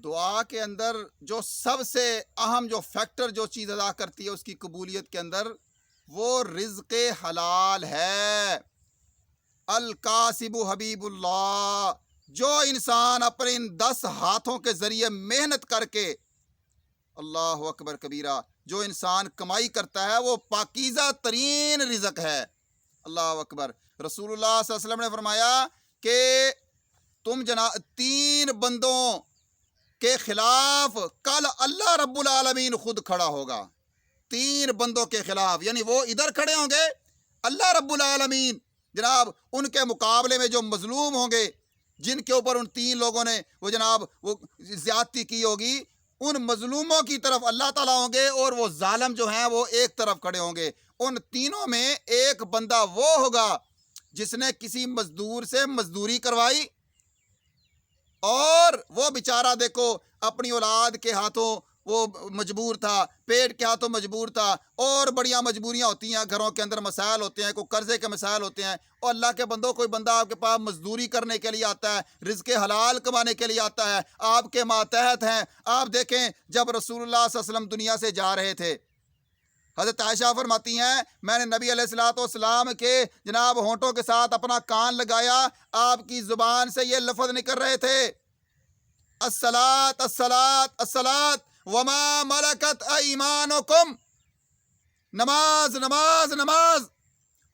دعا کے اندر جو سب سے اہم جو فیکٹر جو چیز ادا کرتی ہے اس کی قبولیت کے اندر، وہ رزق حلال ہے۔ الکاسب حبیب اللہ، جو انسان اپنے ان 10 ہاتھوں کے ذریعے محنت کر کے، اللہ اکبر کبیرہ، جو انسان کمائی کرتا ہے وہ پاکیزہ ترین رزق ہے۔ اللہ اکبر۔ رسول اللہ صلی اللہ علیہ وسلم نے فرمایا کہ تم 3 بندوں کے خلاف کل اللہ رب العالمین خود کھڑا ہوگا۔ 3 بندوں کے خلاف، یعنی وہ ادھر کھڑے ہوں گے، اللہ رب العالمین جناب ان کے مقابلے میں جو مظلوم ہوں گے، جن کے اوپر ان 3 لوگوں نے وہ جناب وہ زیادتی کی ہوگی، ان مظلوموں کی طرف اللہ تعالیٰ ہوں گے، اور وہ ظالم جو ہیں وہ ایک طرف کھڑے ہوں گے۔ ان تینوں میں ایک بندہ وہ ہوگا جس نے کسی مزدور سے مزدوری کروائی، اور وہ بیچارہ دیکھو اپنی اولاد کے ہاتھوں وہ مجبور تھا، پیٹ کے ہاتھوں مجبور تھا، اور بڑیاں مجبوریاں ہوتی ہیں، گھروں کے اندر مسائل ہوتے ہیں، کوئی قرضے کے مسائل ہوتے ہیں، اور اللہ کے بندوں کوئی بندہ آپ کے پاس مزدوری کرنے کے لیے آتا ہے، رزق حلال کمانے کے لیے آتا ہے، آپ کے ماتحت ہیں۔ آپ دیکھیں جب رسول اللہ صلی اللہ علیہ وسلم دنیا سے جا رہے تھے، حضرت عائشہ فرماتی ہیں میں نے نبی علیہ الصلوۃ والسلام کے جناب ہونٹوں کے ساتھ اپنا کان لگایا، آپ کی زبان سے یہ لفظ نکل رہے تھے، الصلاۃ الصلاۃ الصلاۃ وما ملکت ایمانکم، نماز نماز نماز،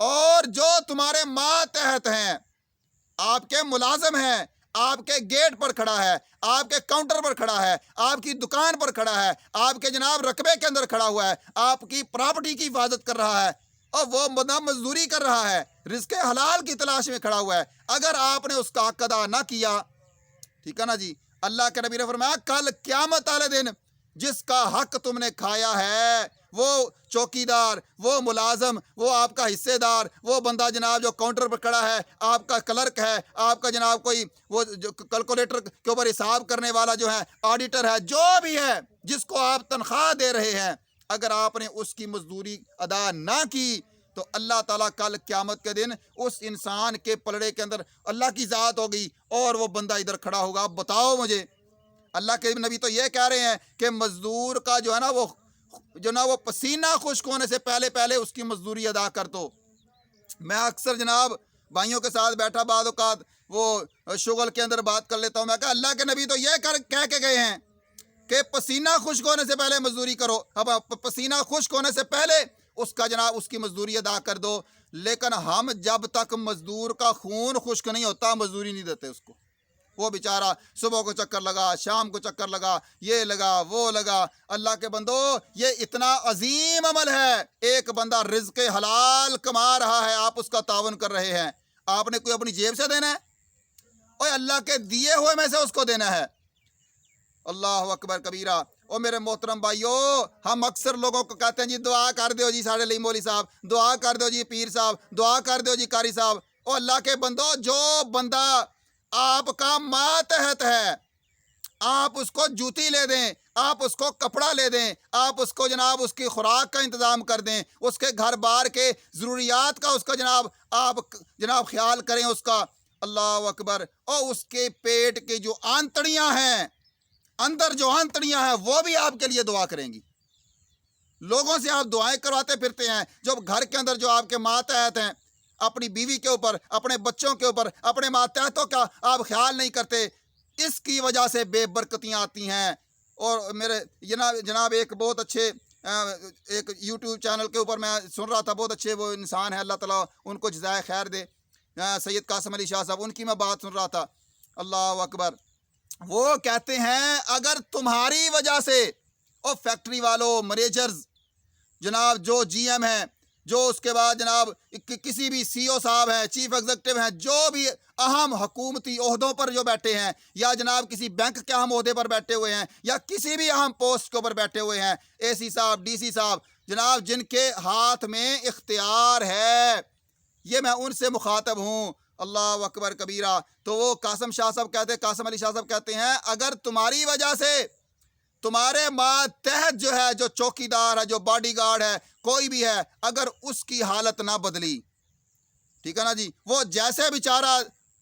اور جو تمہارے ماتحت ہیں، آپ کے ملازم ہیں، آپ کے گیٹ پر کھڑا ہے، آپ کے کاؤنٹر پر کھڑا ہے، آپ کی دکان پر کھڑا ہے، آپ کے جناب رقبے کے اندر کھڑا ہوا ہے، آپ کی پراپرٹی کی حفاظت کر رہا ہے، اور وہ بندہ مزدوری کر رہا ہے، رزق حلال کی تلاش میں کھڑا ہوا ہے، اگر آپ نے اس کا حق ادا نہ کیا، ٹھیک ہے نا جی، اللہ کے نبی نے فرمایا کل قیامت والے دن جس کا حق تم نے کھایا ہے، وہ چوکیدار، وہ ملازم، وہ آپ کا حصے دار، وہ بندہ جناب جو کاؤنٹر پر کھڑا ہے، آپ کا کلرک ہے، آپ کا جناب کوئی وہ کیلکولیٹر کے اوپر حساب کرنے والا جو ہے، آڈیٹر ہے، جو بھی ہے جس کو آپ تنخواہ دے رہے ہیں، اگر آپ نے اس کی مزدوری ادا نہ کی تو اللہ تعالیٰ کل قیامت کے دن اس انسان کے پلڑے کے اندر اللہ کی ذات ہوگی، اور وہ بندہ ادھر کھڑا ہوگا۔ اب بتاؤ مجھے، اللہ کے نبی تو یہ کہہ رہے ہیں کہ مزدور کا جو ہے نا وہ پسینہ خشک ہونے سے پہلے اس کی مزدوری ادا کر دو۔ میں اکثر جناب بھائیوں کے ساتھ بیٹھا بعض اوقات وہ شغل کے اندر بات کر لیتا ہوں، میں کہا اللہ کے نبی تو یہ کہہ کے گئے ہیں کہ پسینہ خشک ہونے سے پہلے مزدوری کرو، اب پسینہ خشک ہونے سے پہلے اس کا جناب اس کی مزدوری ادا کر دو، لیکن ہم جب تک مزدور کا خون خشک نہیں ہوتا مزدوری نہیں دیتے اس کو۔ وہ بیچارہ صبح کو چکر لگا، شام کو چکر لگا، یہ لگا وہ لگا۔ اللہ کے بندو، یہ اتنا عظیم عمل ہے، ایک بندہ رزق حلال کما رہا ہے، آپ اس کا تعاون کر رہے ہیں، آپ نے کوئی اپنی جیب سے دینا ہے اور اللہ کے دیے ہوئے میں سے اس کو دینا ہے۔ اللہ اکبر کبیرہ۔ اور میرے محترم بھائیو، ہم اکثر لوگوں کو کہتے ہیں جی دعا کر دیو جی ساڑھے لئی مولوی صاحب، دعا کر دیو جی پیر صاحب، دعا کر دیو جی قاری صاحب۔ اور اللہ کے بندو، جو بندہ آپ کا ماتحت ہے، آپ اس کو جوتی لے دیں، آپ اس کو کپڑا لے دیں، آپ اس کو جناب اس کی خوراک کا انتظام کر دیں، اس کے گھر بار کے ضروریات کا اس کا جناب آپ جناب خیال کریں اس کا، اللہ اکبر، اور اس کے پیٹ کی جو آنتڑیاں ہیں، اندر جو آنتڑیاں ہیں، وہ بھی آپ کے لیے دعا کریں گی۔ لوگوں سے آپ دعائیں کرواتے پھرتے ہیں، جب گھر کے اندر جو آپ کے ماتحت ہیں، اپنی بیوی کے اوپر، اپنے بچوں کے اوپر، اپنے ماتحتوں کا آپ خیال نہیں کرتے، اس کی وجہ سے بے برکتیاں آتی ہیں۔ اور میرے جناب ایک بہت اچھے ایک یوٹیوب چینل کے اوپر میں سن رہا تھا، بہت اچھے وہ انسان ہیں، اللہ تعالیٰ ان کو جزائے خیر دے، سید قاسم علی شاہ صاحب، ان کی میں بات سن رہا تھا، اللہ اکبر۔ وہ کہتے ہیں اگر تمہاری وجہ سے، اور فیکٹری والوں، مینیجرز جناب، جو جی ایم ہیں، جو اس کے بعد جناب کسی بھی سی او صاحب ہیں، چیف ایگزیکٹو ہیں، جو بھی اہم حکومتی عہدوں پر جو بیٹھے ہیں، یا جناب کسی بینک کے اہم عہدے پر بیٹھے ہوئے ہیں، یا کسی بھی اہم پوسٹ کے اوپر بیٹھے ہوئے ہیں، اے سی صاحب، ڈی سی صاحب، جناب جن کے ہاتھ میں اختیار ہے، یہ میں ان سے مخاطب ہوں، اللہ اکبر کبیرہ۔ تو وہ قاسم علی شاہ صاحب کہتے ہیں اگر تمہاری وجہ سے تمہارے ماتحت جو ہے، جو چوکیدار ہے، جو باڈی گارڈ ہے، کوئی بھی ہے، اگر اس کی حالت نہ بدلی، ٹھیک ہے نا جی، وہ جیسے بیچارہ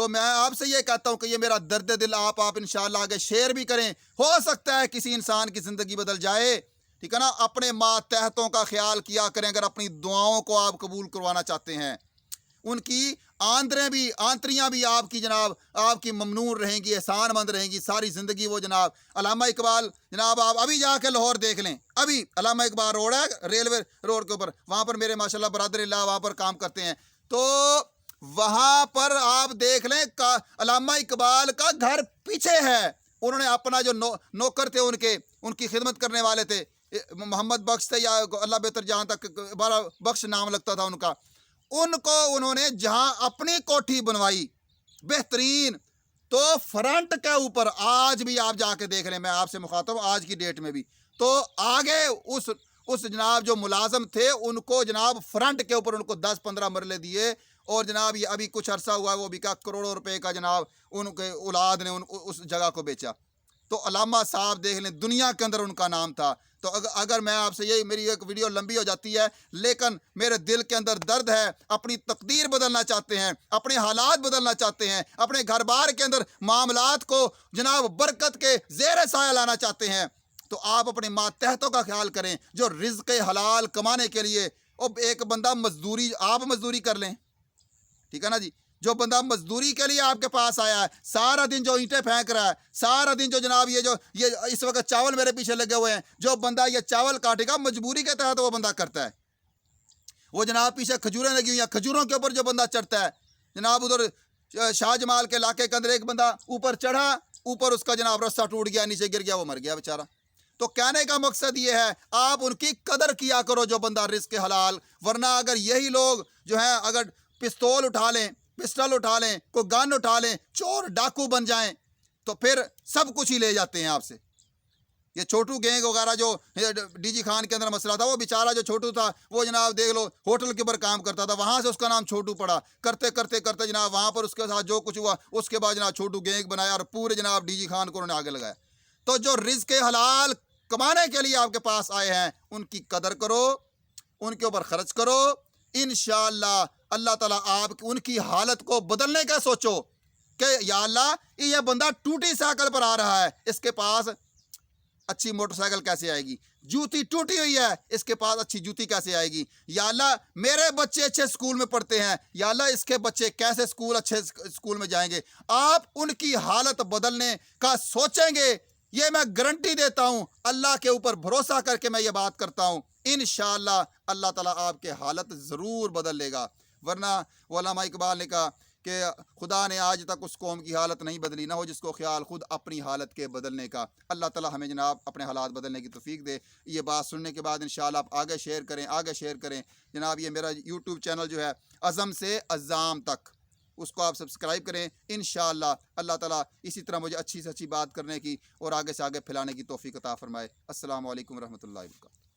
تو میں آپ سے یہ کہتا ہوں کہ یہ میرا درد دل آپ انشاءاللہ آگے شیئر بھی کریں، ہو سکتا ہے کسی انسان کی زندگی بدل جائے، ٹھیک ہے نا۔ اپنے ماتحتوں کا خیال کیا کریں اگر اپنی دعاؤں کو آپ قبول کروانا چاہتے ہیں، ان کی آنتریاں بھی آپ کی جناب آپ کی ممنون رہیں گی، احسان مند رہیں گی ساری زندگی وہ جناب۔ علامہ اقبال جناب آپ ابھی جا کے لاہور دیکھ لیں، ابھی علامہ اقبال روڈ ہے ریلوے روڈ کے اوپر، وہاں پر میرے ماشاءاللہ برادر اللہ وہاں پر کام کرتے ہیں، تو وہاں پر آپ دیکھ لیں علامہ اقبال کا گھر پیچھے ہے۔ انہوں نے اپنا جو نوکر تھے ان کی خدمت کرنے والے تھے، محمد بخش تھے یا اللہ بہتر جہاں تک بارہ بخش نام لگتا تھا ان کا، ان کو انہوں نے جہاں اپنی کوٹھی بنوائی بہترین، تو فرنٹ کے اوپر آج بھی آپ جا کے دیکھ لیں، میں آپ سے مخاطب ہوں آج کی ڈیٹ میں بھی، تو آگے اس جناب جو ملازم تھے ان کو جناب فرنٹ کے اوپر ان کو 10-15 مرلے دیے، اور جناب یہ ابھی کچھ عرصہ ہوا ہے وہ بکا کروڑوں روپے کا جناب ان کے اولاد نے اس جگہ کو بیچا۔ تو علامہ صاحب دیکھ لیں دنیا کے اندر ان کا نام تھا۔ تو اگر میں آپ سے یہی، میری ایک ویڈیو لمبی ہو جاتی ہے لیکن میرے دل کے اندر درد ہے، اپنی تقدیر بدلنا چاہتے ہیں، اپنے حالات بدلنا چاہتے ہیں، اپنے گھر بار کے اندر معاملات کو جناب برکت کے زیر سایہ لانا چاہتے ہیں، تو آپ اپنے ماتحتوں کا خیال کریں جو رزق حلال کمانے کے لیے، اب ایک بندہ مزدوری، آپ مزدوری کر لیں، ٹھیک ہے نا جی، جو بندہ مزدوری کے لیے آپ کے پاس آیا ہے، سارا دن جو اینٹیں پھینک رہا ہے، سارا دن جو جناب یہ اس وقت چاول میرے پیچھے لگے ہوئے ہیں، جو بندہ یہ چاول کاٹے گا مجبوری کے تحت وہ بندہ کرتا ہے، وہ جناب پیچھے کھجوریں لگی ہوئی ہیں، کھجوروں کے اوپر جو بندہ چڑھتا ہے جناب، ادھر شاہ جمال کے علاقے کے اندر ایک بندہ اوپر چڑھا، اوپر اس کا جناب رسہ ٹوٹ گیا، نیچے گر گیا، وہ مر گیا بیچارہ۔ تو کہنے کا مقصد یہ ہے آپ ان کی قدر کیا کرو جو بندہ رزق حلال، ورنہ اگر یہی لوگ جو ہیں اگر پستول اٹھا لیں، پسٹل اٹھا لیں، کوئی گن اٹھا لیں، چور ڈاکو بن جائیں، تو پھر سب کچھ ہی لے جاتے ہیں آپ سے۔ یہ چھوٹو گینگ وغیرہ جو ڈی جی خان کے اندر مسئلہ تھا، وہ بیچارہ جو چھوٹو تھا وہ جناب دیکھ لو ہوٹل کے اوپر کام کرتا تھا، وہاں سے اس کا نام چھوٹو پڑا، کرتے کرتے کرتے جناب وہاں پر اس کے ساتھ جو کچھ ہوا اس کے بعد جناب چھوٹو گینگ بنایا اور پورے جناب ڈی جی خان کو انہوں نے آگے لگایا۔ تو جو رزق حلال کمانے کے لیے آپ کے پاس آئے ہیں ان کی قدر کرو، ان کے اوپر خرچ کرو، انشاءاللہ اللہ تعالیٰ آپ ان کی حالت کو بدلنے کا سوچو کہ یا اللہ یہ بندہ ٹوٹی سائیکل پر آ رہا ہے، اس کے پاس اچھی موٹر سائیکل کیسے آئے گی، جوتی ٹوٹی ہوئی ہے اس کے پاس اچھی جوتی کیسے آئے گی، یا اللہ میرے بچے اچھے سکول میں پڑھتے ہیں، یا اللہ اس کے بچے کیسے اچھے سکول میں جائیں گے۔ آپ ان کی حالت بدلنے کا سوچیں گے، یہ میں گارنٹی دیتا ہوں، اللہ کے اوپر بھروسہ کر کے میں یہ بات کرتا ہوں، انشاءاللہ اللہ تعالیٰ آپ کے حالت ضرور بدل لے گا۔ ورنہ علامہ اقبال نے کہا کہ خدا نے آج تک اس قوم کی حالت نہیں بدلی، نہ ہو جس کو خیال خود اپنی حالت کے بدلنے کا۔ اللہ تعالیٰ ہمیں جناب اپنے حالات بدلنے کی توفیق دے۔ یہ بات سننے کے بعد انشاءاللہ آپ آگے شیئر کریں جناب۔ یہ میرا یوٹیوب چینل جو ہے عزم سے عزام تک، اس کو آپ سبسکرائب کریں، انشاءاللہ اللہ تعالیٰ اسی طرح مجھے اچھی سے اچھی بات کرنے کی اور آگے سے آگے پھیلانے کی توفیق عطا فرمائے۔ السلام علیکم ورحمۃ اللہ وبرکاتہ۔